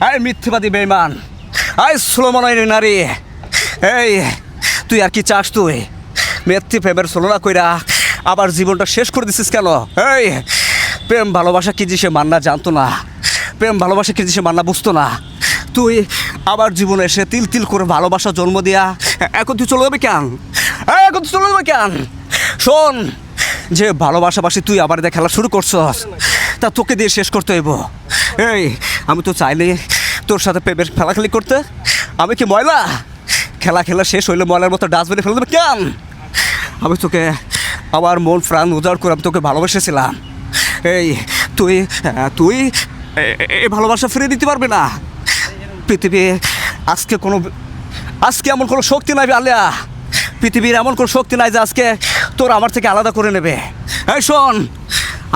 আয় মিথ্যেবাদী বেঈমান, আয় সুলমনের নারী। এই তুই আর কি চাস? তুই মিথ্যে প্রেমের ছলনা কইরা আবার জীবনটা শেষ করে দিছিস কেন? এই প্রেম ভালোবাসা কি যে সে মান্না জানতো না, প্রেম ভালোবাসা কি যে সে মান্না বুঝতো না। তুই আবার জীবনে এসে তিল তিল করে ভালোবাসা জন্ম দিয়া এখন তুই চলে যাবে কেন? এখন তুই চলে যাবে কেন? শোন, যে ভালোবাসাবাসি তুই আবার দিয়ে খেলা শুরু করছস, তা তোকে দিয়ে শেষ করতে হইব। এই আমি তো চাইলে তোর সাথে প্রেমের খেলাখেলি করতে, আমি কি ময়লা? খেলা শেষ হইলে ময়লার মতো ডাস্টবিনে ফেলে দেবে কেন? আমি তোকে আমার মন প্রাণ উজাড় করে আমি তোকে ভালোবেসেছিলাম। এই তুই তুই এই ভালোবাসা ফিরে দিতে পারবে না। পৃথিবী আজকে এমন কোনো শক্তি নাই আলিয়া, পৃথিবীর এমন কোনো শক্তি নাই যে আজকে তোর আমার থেকে আলাদা করে নেবে। এই শোন,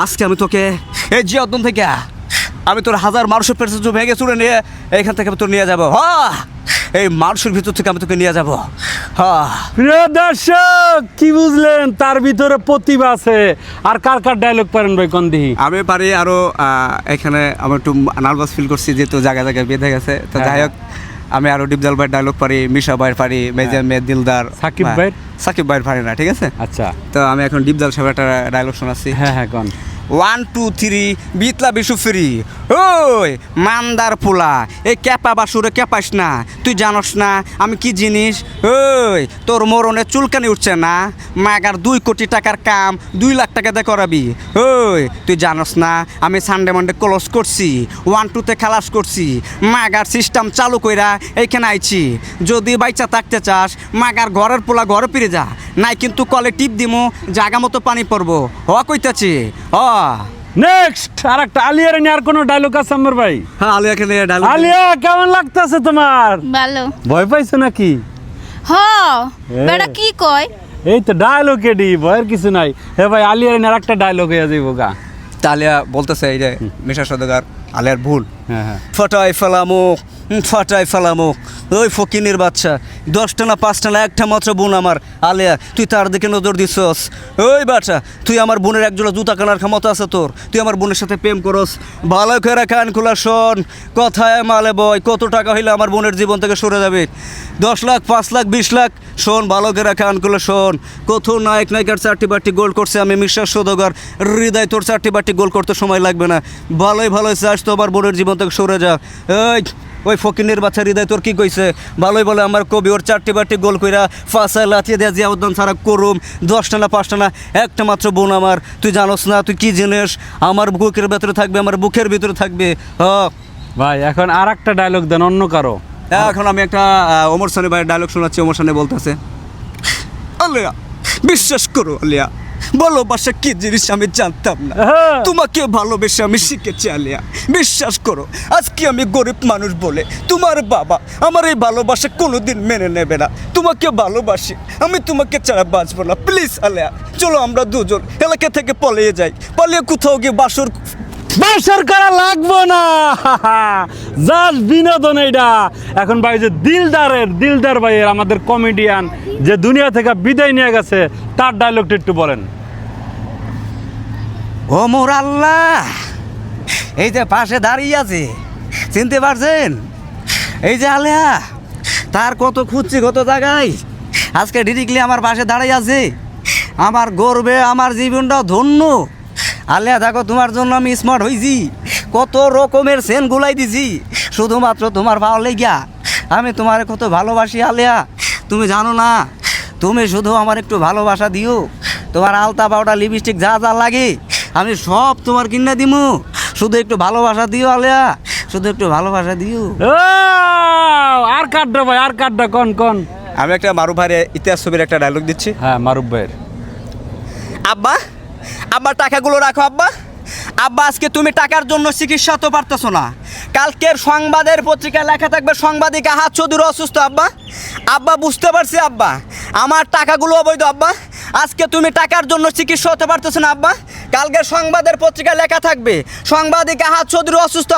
আজকে আমি তোকে এই জিয়াউদ্দিন থেকে আমি তোর হাজার মানুষের পেটে ভেঙে চুড়ে নিয়ে এইখান থেকে আমি তোর নিয়ে যাবো। এই মানুষের ভিতর থেকে আমি তোকে নিয়ে যাবো। প্রিয় দর্শক, কি বুঝলেন? তার ভিতরে প্রতিভা আছে। আর কার কার ডায়লগ পারেন ভাই কোন দিহি? আমি পারি আরো। এখানে আমি একটু নার্ভাস ফিল করছি যেহেতু জায়গায় জায়গায় বেঁধে গেছে। তো যাই হোক, আমি আরো ডিপজল ভাইয়ের ডায়লগ পারি, মিশা ভাইয়ের পারি, মেজর মে দিলদার, সাকিব ভাইয়ের পারি না, ঠিক আছে? আচ্ছা, তো আমি এখন ডিপজল সাহেবের একটা ডায়লগ শোনাচ্ছি। হ্যাঁ কোন 1 2 3 বিতলা বিশু ফ্রি। ওই মান্দার পোলা, এই ক্যাপা বাসুরে ক্যাপাস না, তুই জানোস না আমি কি জিনিস? ওই তোর মরণে চুলকানি উঠছে না, মাগার 2 কোটি টাকার কাম 2 লাখ টাকা দিয়ে করাবি। ওই তুই জানোস না আমি সানডে মানডে ক্লোজ করছি, 1 2 খালাস করছি, মাগার সিস্টেম চালু কইরা এইখানে আইছি। যদি বাইচা থাকতে চাস মাগার ঘরের পোলা ঘরে ফিরে যা, নাই কিন্তু কলে টিপ দিমু, জায়গা মতো পানি পড়বো। কইতাছি। নেক্সট আরেকটা আলিয়ার নিয়ে আর কোনো ডায়লগ আছে আমার ভাই? হ্যাঁ, আলিয়াকে নিয়ে ডায়লগ। আলিয়া কেমন লাগতেছে তোমার? ভালো। ভয় পাইছো নাকি? বেটা কি কয়? এই তো ডায়লগ এডি, ভয়ের কিছু নাই। হে ভাই, আলিয়ার নিয়ে আরেকটা ডায়লগ হয়ে যাইব গা। আলিয়া বলতেছে এই যে মিশা সওদাগর আলিয়ার ভুল। হ্যাঁ ফাটাই ফেলামো ওই ফকিনের বাচ্চা, 10টা না 5টা না একটা মাত্র বোন আমার আলিয়া, তুই তার দিকে নজর দিছস। ওই বাচ্চা, তুই আমার বোনের একজোড়া জুতা কেনার ক্ষমতা আছে তোর, তুই আমার বোনের সাথে প্রেম করস। ভালো করে কান খোলা শোন, কথায় মালে বয়, কত টাকা হইলে আমার বোনের জীবন থেকে সরে যাবে? 10 লাখ, 5 লাখ, 20 লাখ? শোন, ভালো করে কান খুলে শোন। কত নায়ক নায়িকার 4টি 5টি গোল করছে আমি মিশা সওদাগর, হৃদয় তোর 4টি 5টি গোল করতে সময় লাগবে না। ভালোই চাস তো আমার বোনের জীবন থেকে সরে যা। ওই ফকিনের বাচ্চা হৃদয় তোর কি কইছে? ভালোই বলে আমার কবি ওর 4টি 5টি গোল কইরা ফাঁসায় লাথিয়ে দেয়া জিয়াউদ্দিন ছাড়া করুম। 10টা না 5টা না একটা মাত্র বোন আমার, তুই জানোস না তুই কি জিনিস? আমার বুকের ভেতরে থাকবে, আমার বুকের ভিতরে থাকবে। ভাই এখন আর একটা ডায়লগ দেন অন্য কারো। এখন আমি একটা ওমর সানি ভাইয়ের ডায়লগ শোনাচ্ছি। ওমর সানি বলতেছে, আলিয়া বিশ্বাস করো আলিয়া, ভালোবাসা কি জিনিস আমি জানতাম না, তোমাকে ভালোবেসে আমি শিখেছি আলিয়া। বিশ্বাস করো, আজকে আমি গরিব মানুষ বলে তোমার বাবা আমার এই ভালোবাসা কোনোদিন মেনে নেবে না। তোমাকে ভালোবাসি আমি, তোমাকে ছাড়া বাঁচবো না। প্লিজ আলিয়া, চলো আমরা দুজন এলাকা থেকে পালিয়ে যাই, পালিয়ে কোথাও গিয়ে বাসর করা লাগবো না, জাস্ট বিনোদন এইটা। এখন ভাই যে দিলদার ভাইয়ের, আমাদের কমেডিয়ান যে দুনিয়া থেকে বিদায় নিয়ে গেছে, তার ডায়লগটা একটু বলেন। ও মোর আল্লাহ, এই যে পাশে দাঁড়িয়ে আছে, চিনতে পারছেন? এই যে আলিয়া, তার কত খুঁজছি কত জায়গায়, আজকে ডিরেক্টলি আমার পাশে দাঁড়িয়ে আছে। আমার গর্বে আমার জীবনটা ধন্য। আলিয়া দেখো, তোমার জন্য আমি স্মার্ট হয়েছি, কত রকমের সেন গুলাই দিছি শুধুমাত্র তোমার ভালো লেগা। আমি তোমার কত ভালোবাসি আলিয়া, তুমি জানো না? তুমি শুধু আমার একটু ভালোবাসা দিও, তোমার আলতা পাউডার লিপস্টিক যা যা লাগে আমি সব তোমার কিনে দিমু, শুধু একটু ভালোবাসা দিও আলিয়া, শুধু একটু ভালোবাসা দিও। আর কাটটা ভাই, আর কাটটা কোন? আমি একটা মারুফ ভাইয়ের ইতিহাস ছবির একটা ডায়লগ দিচ্ছি। হ্যাঁ, মারুফ ভাইয়ের। আব্বা টাকাগুলো রাখো আব্বা। আজকে তুমি টাকার জন্য চিকিৎসা তো পারতেছো না, কালকের সংবাদের পত্রিকায় লেখা থাকবে সাংবাদিক আহাদ চৌধুরী অসুস্থ। আব্বা বুঝতে পারছি আব্বা, আমার টাকাগুলো অবৈধ আব্বা। আজকে তুমি টাকার জন্য চিকিৎসা হতে পারতেছো না আব্বা, কালকের সংবাদের পত্রিকায় লেখা থাকবে সাংবাদিক আহাদ চৌধুরী অসুস্থ।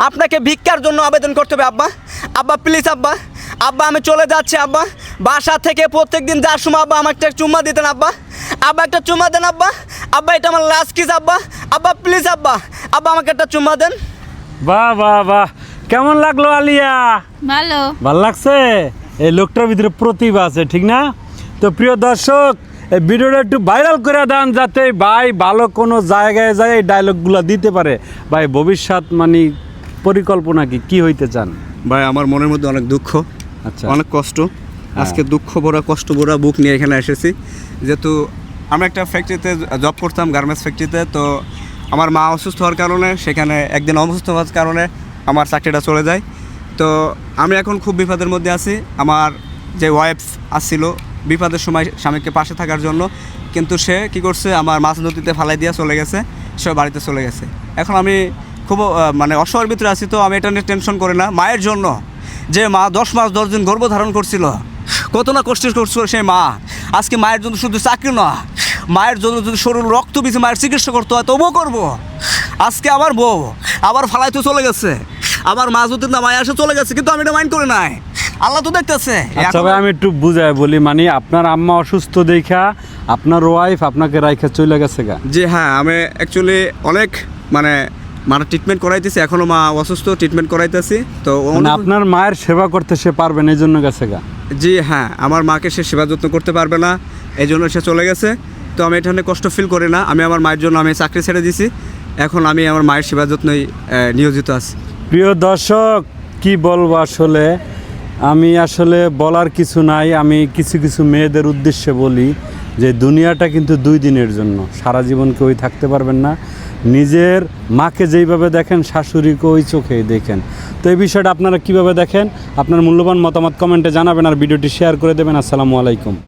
আপনাকে ভিক্ষার জন্য আবেদন করতে হবে আব্বা প্লিজ আব্বা। আমি চলে যাচ্ছি আব্বা, বাসা থেকে প্রত্যেকদিন যাওয়ার সময় আমাকে একটা চুম্মা দিতেন আব্বা, একটা চুম্মা দেন আব্বা। এটা আমার লাস্ট কিস আব্বা প্লিজ আব্বা আমাকে একটা চুম্মা দেন। বাহ, কেমন লাগলো আলিয়া? ভালো। ভাল লাগছে? এই লোকটার ভিতরে প্রতিভা আছে, ঠিক না? তো প্রিয় দর্শক, এই ভিডিওটা একটু ভাইরাল করে দেন যাতে ভাই ভালো কোনো জায়গায় যায় এই ডায়লগগুলো দিতে পারে। ভাই ভবিষ্যৎ মানে পরিকল্পনা কি হইতে চান? ভাই আমার মনের মধ্যে অনেক দুঃখ, আচ্ছা, অনেক কষ্ট। আজকে দুঃখ ভরা কষ্ট ভরা বুক নিয়ে এখানে এসেছি। যেহেতু আমি একটা ফ্যাক্টরিতে জব করতাম, গার্মেন্টস ফ্যাক্টরিতে। তো আমার মা অসুস্থ হওয়ার কারণে, সেখানে একদিন অসুস্থ হওয়ার কারণে আমার চাকরিটা চলে যায়। তো আমি এখন খুব বিপদের মধ্যে আছি। আমার যে ওয়াইফ আসছিল বিপদের সময় স্বামীকে পাশে থাকার জন্য, কিন্তু সে কি করছে, আমার মাছ নদীতে ফালাই দিয়ে চলে গেছে, সে বাড়িতে চলে গেছে। এখন আমি খুব মানে অসহায়ের ভিতরে আছি। তো আমি এটা নিয়ে টেনশন করি না। মায়ের জন্য, যে মা 10 মাস 10 দিন গর্ভ ধারণ করছিল, কত না কষ্ট করছিল সেই মা, আজকে মায়ের জন্য শুধু চাকরি না, মায়ের জন্য যদি শরীর রক্ত বেশি মায়ের চিকিৎসা করতে হয় তবুও করবো। আজকে আমার বউ আবার ফালাইতে চলে গেছে, আমার মা যদি না মায়ে আসে চলে গেছে, কিন্তু আমি এটা মাইন্ড করে নাই। আল্লাহ তো দেখতেছে। আচ্ছা ভাই, আমি একটু বুঝাই বলি, মানে আপনার আম্মা অসুস্থ দেখা আপনার ওয়াইফ আপনাকে রাইখা চলে গেছে গা? জি হ্যাঁ, আমি অ্যাকচুয়ালি অনেক মানে ট্রিটমেন্ট করাইতেছি, এখনও মা অসুস্থ, ট্রিটমেন্ট করাইতেছি। তো মানে আপনার মায়ের সেবা করতে সে পারবে না, এই জন্য গেছে গা? জি হ্যাঁ, আমার মাকে সে সেবা যত্ন করতে পারবে না, এই জন্য সে চলে গেছে। তো আমি এটা নিয়ে কষ্ট ফিল করি না। আমি আমার মায়ের জন্য আমি চাকরি ছেড়ে দিছি, এখন আমি আমার মায়ের সেবা যত্নই নিয়োজিত আছি। প্রিয় দর্শক, কি বলবো আসলে, আমি আসলে বলার কিছু নাই। আমি কিছু কিছু মেয়েদের উদ্দেশ্যে বলি যে দুনিয়াটা কিন্তু 2 দিনের জন্য, সারা জীবন কেউই থাকতে পারবেন না। নিজের মাকে যেইভাবে দেখেন, শাশুড়িকে ওই চোখেই দেখেন। তো এই বিষয়টা আপনারা কিভাবে দেখেন? আপনার মূল্যবান মতামত কমেন্টে জানাবেন, আর ভিডিওটি শেয়ার করে দেবেন। আসসালামু আলাইকুম।